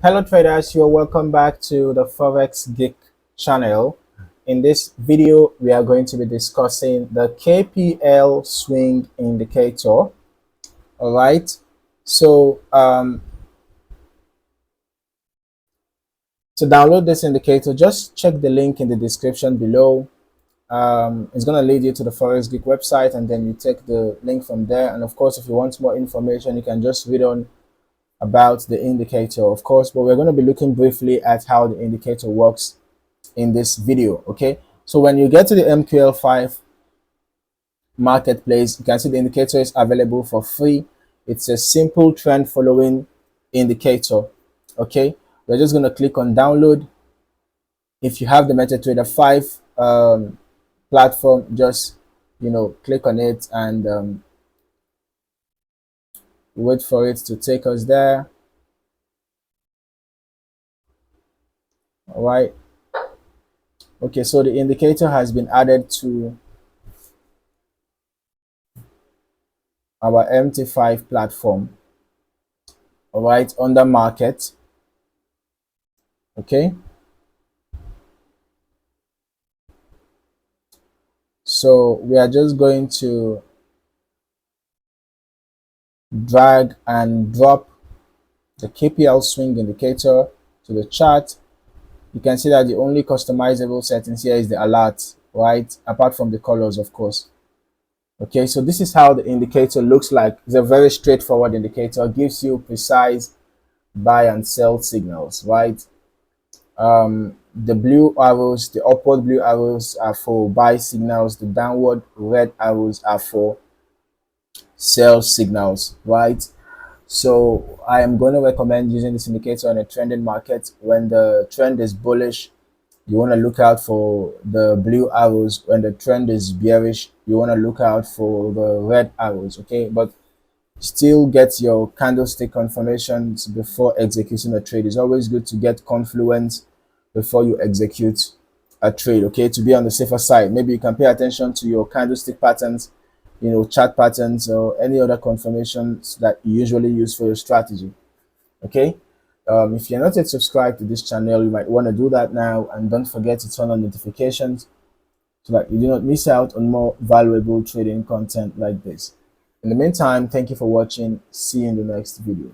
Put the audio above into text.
Hello traders, you're welcome back to the Forex Geek channel. In this video, we are going to be discussing the KPL Swing Indicator. All right. So to download this indicator, just check the link in the description below. It's going to lead you to the Forex Geek website, and then you take the link from there. And of course, if you want more information, you can just read on about the indicator, of course, but we're going to be looking briefly at how the indicator works in this video. Okay, so when you get to the MQL5 marketplace, you can see the indicator is available for free. It's a simple trend following indicator. Okay, we're just going to click on download. If you have the MetaTrader 5 platform, just click on it and wait for it to take us there. All right. Okay, so the indicator has been added to our MT5 platform. All right, under market. Okay, so we are just going to drag and drop the KPL swing indicator to the chart. You can see that the only customizable settings here is the alert, right? Apart from the colors, of course. Okay, so this is how the indicator looks like. It's a very straightforward indicator. It gives you precise buy and sell signals, right? The blue arrows, the upward blue arrows are for buy signals. The downward red arrows are for sell signals, right? So I am going to recommend using this indicator on a trending market. When the trend is bullish, you want to look out for the blue arrows. When the trend is bearish, you want to look out for the red arrows. Okay, but still get your candlestick confirmations before executing a trade. It's always good to get confluence before you execute a trade, okay, to be on the safer side. Maybe you can pay attention to your candlestick patterns, chart patterns, or any other confirmations that you usually use for your strategy. Okay, if you're not yet subscribed to this channel, you might want to do that now, and don't forget to turn on notifications so that you do not miss out on more valuable trading content like this. In the meantime, thank you for watching. See you in the next video.